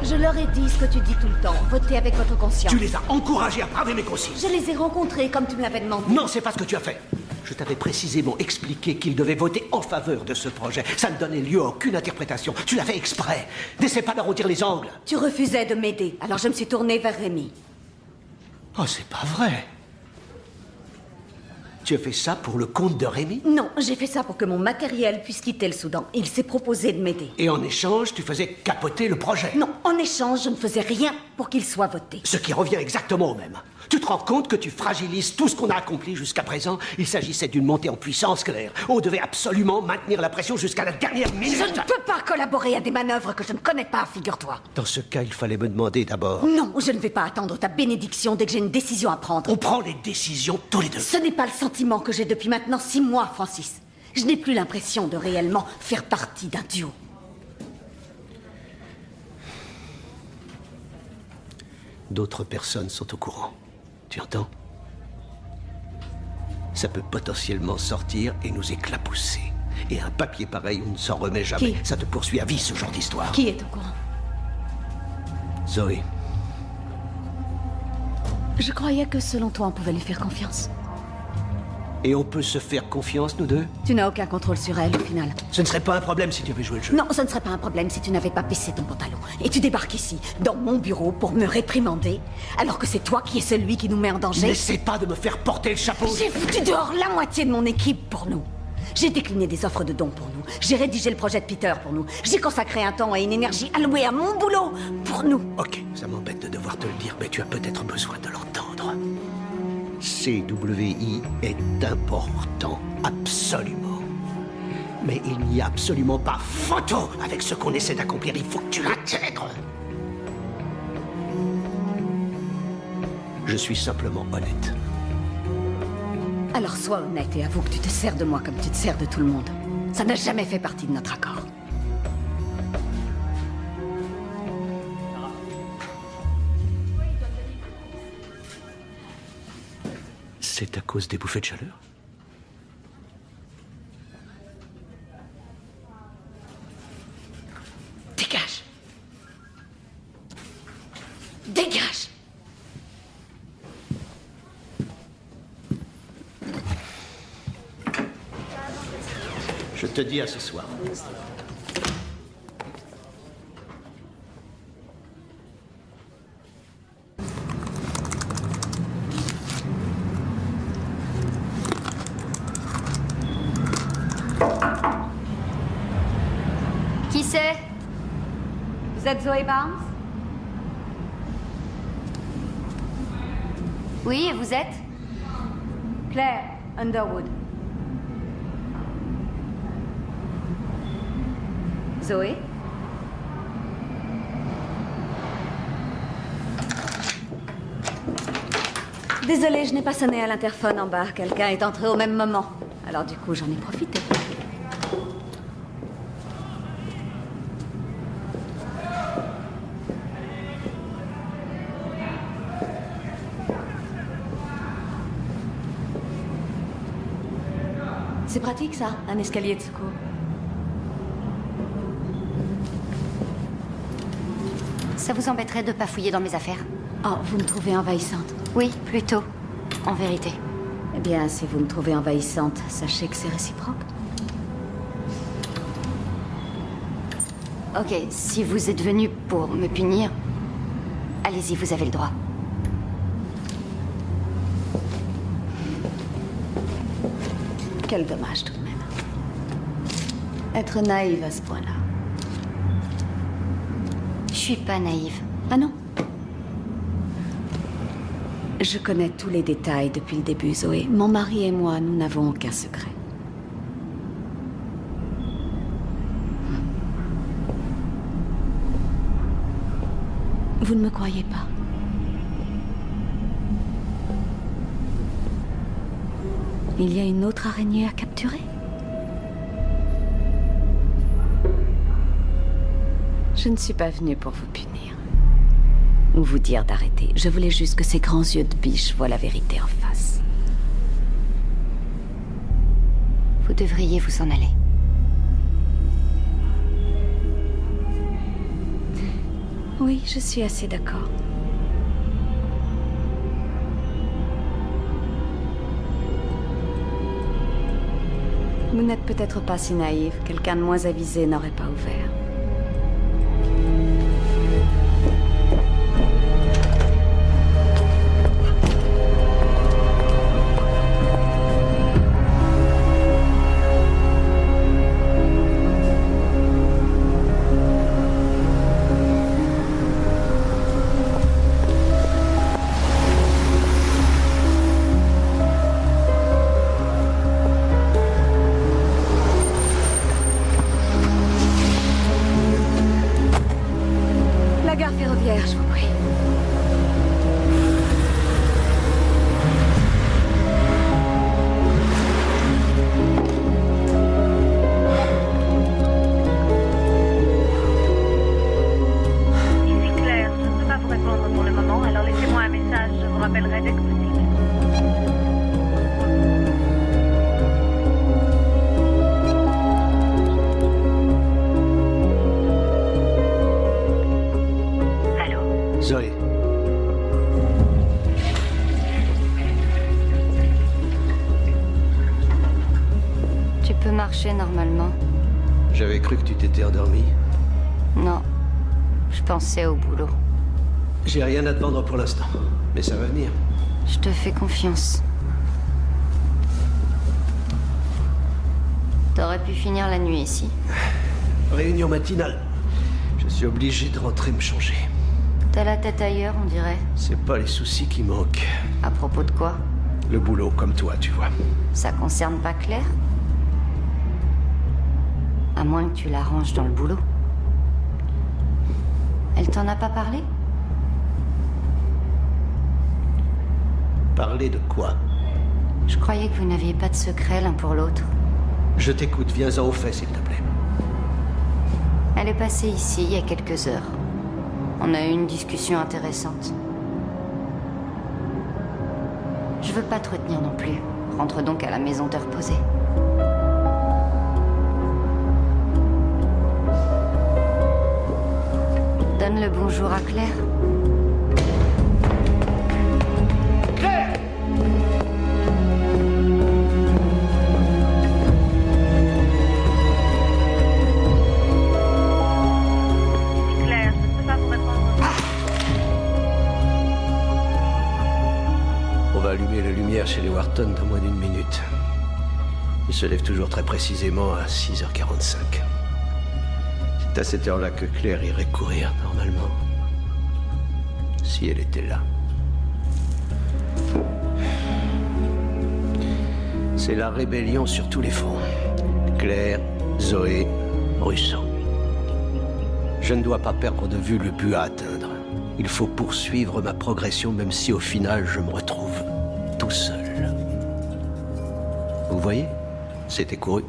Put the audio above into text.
Je leur ai dit ce que tu dis tout le temps. Votez avec votre conscience. Tu les as encouragés à braver mes consignes. Je les ai rencontrés comme tu me l'avais demandé. Non, c'est pas ce que tu as fait. Je t'avais précisément expliqué qu'ils devaient voter en faveur de ce projet. Ça ne donnait lieu à aucune interprétation. Tu l'as fait exprès. N'essaie pas d'arrondir les angles. Tu refusais de m'aider, alors je me suis tournée vers Rémi. Oh, c'est pas vrai. Tu as fait ça pour le compte de Rémi? Non, j'ai fait ça pour que mon matériel puisse quitter le Soudan. Il s'est proposé de m'aider. Et en échange, tu faisais capoter le projet? Non, en échange, je ne faisais rien pour qu'il soit voté. Ce qui revient exactement au même. Tu te rends compte que tu fragilises tout ce qu'on a accompli jusqu'à présent? Il s'agissait d'une montée en puissance, Claire. On devait absolument maintenir la pression jusqu'à la dernière minute. Je ne peux pas collaborer à des manœuvres que je ne connais pas, figure-toi. Dans ce cas, il fallait me demander d'abord. Non, je ne vais pas attendre ta bénédiction dès que j'ai une décision à prendre. On prend les décisions tous les deux. Ce n'est pas le sentiment que j'ai depuis maintenant 6 mois, Francis. Je n'ai plus l'impression de réellement faire partie d'un duo. D'autres personnes sont au courant. Tu entends? Ça peut potentiellement sortir et nous éclabousser. Et un papier pareil, on ne s'en remet jamais. Qui? Ça te poursuit à vie, ce genre d'histoire. Qui est au courant? Zoé. Je croyais que selon toi, on pouvait lui faire confiance. Et on peut se faire confiance, nous deux? Tu n'as aucun contrôle sur elle, au final. Ce ne serait pas un problème si tu avais joué le jeu. Non, ce ne serait pas un problème si tu n'avais pas baissé ton pantalon. Et tu débarques ici, dans mon bureau, pour me réprimander, alors que c'est toi qui es celui qui nous met en danger. N'essaie pas de me faire porter le chapeau. J'ai foutu dehors la moitié de mon équipe pour nous. J'ai décliné des offres de dons pour nous. J'ai rédigé le projet de Peter pour nous. J'ai consacré un temps et une énergie allouée à mon boulot pour nous. Ok, ça m'embête de devoir te le dire, mais tu as peut-être besoin de l'entendre. CWI est important, absolument. Mais il n'y a absolument pas photo avec ce qu'on essaie d'accomplir. Il faut que tu l'intègres. Je suis simplement honnête. Alors sois honnête et avoue que tu te sers de moi comme tu te sers de tout le monde. Ça n'a jamais fait partie de notre accord. C'est à cause des bouffées de chaleur? Dégage! Dégage! Je te dis à ce soir. Qui c'est? Vous êtes Zoé Barnes? Oui, et vous êtes? Claire Underwood. Zoé? Désolée, je n'ai pas sonné à l'interphone en bas. Quelqu'un est entré au même moment. Alors du coup, j'en ai profité. C'est pratique, ça, un escalier de secours. Ça vous embêterait de pas fouiller dans mes affaires? Oh, vous me trouvez envahissante. Oui, plutôt. En vérité. Eh bien, si vous me trouvez envahissante, sachez que c'est réciproque. Ok, si vous êtes venu pour me punir, allez-y, vous avez le droit. Quel dommage tout de même. Être naïve à ce point-là. Je suis pas naïve. Ah non? Je connais tous les détails depuis le début, Zoé. Mon mari et moi, nous n'avons aucun secret. Vous ne me croyez pas? Il y a une autre araignée à capturer? Je ne suis pas venue pour vous punir. Ou vous dire d'arrêter. Je voulais juste que ces grands yeux de biche voient la vérité en face. Vous devriez vous en aller. Oui, je suis assez d'accord. Vous n'êtes peut-être pas si naïve. Quelqu'un de moins avisé n'aurait pas ouvert. La gare ferroviaire, je vous prie. Ici Claire, je ne peux pas vous répondre pour le moment, alors laissez-moi un message, je vous rappellerai dès que possible. Allô? Zoé, Tu peux marcher normalement? j'avais cru que tu t'étais endormi. Non. Je pensais au boulot. J'ai rien à te vendre pour l'instant, mais ça va venir. Je te fais confiance. T'aurais pu finir la nuit ici. Réunion matinale. Je suis obligé de rentrer me changer. T'as la tête ailleurs, on dirait. C'est pas les soucis qui manquent. À propos de quoi? Le boulot, comme toi, tu vois. Ça concerne pas Claire? À moins que tu l'arranges dans le boulot. Elle t'en a pas parlé? Parler de quoi? Je croyais que vous n'aviez pas de secret l'un pour l'autre. Je t'écoute, viens-en au fait, s'il te plaît. Elle est passée ici il y a quelques heures. On a eu une discussion intéressante. Je veux pas te retenir non plus. Rentre donc à la maison te reposer. Donne le bonjour à Claire. Ici Claire, je ne peux pas vous répondre. On va allumer la lumière chez les Wharton dans moins d'une minute. Ils se lèvent toujours très précisément à 6h45. C'est à cette heure-là que Claire irait courir, normalement. Si elle était là. C'est la rébellion sur tous les fronts. Claire, Zoé, Russo. Je ne dois pas perdre de vue le but à atteindre. Il faut poursuivre ma progression, même si au final je me retrouve tout seul. Vous voyez? C'était couru.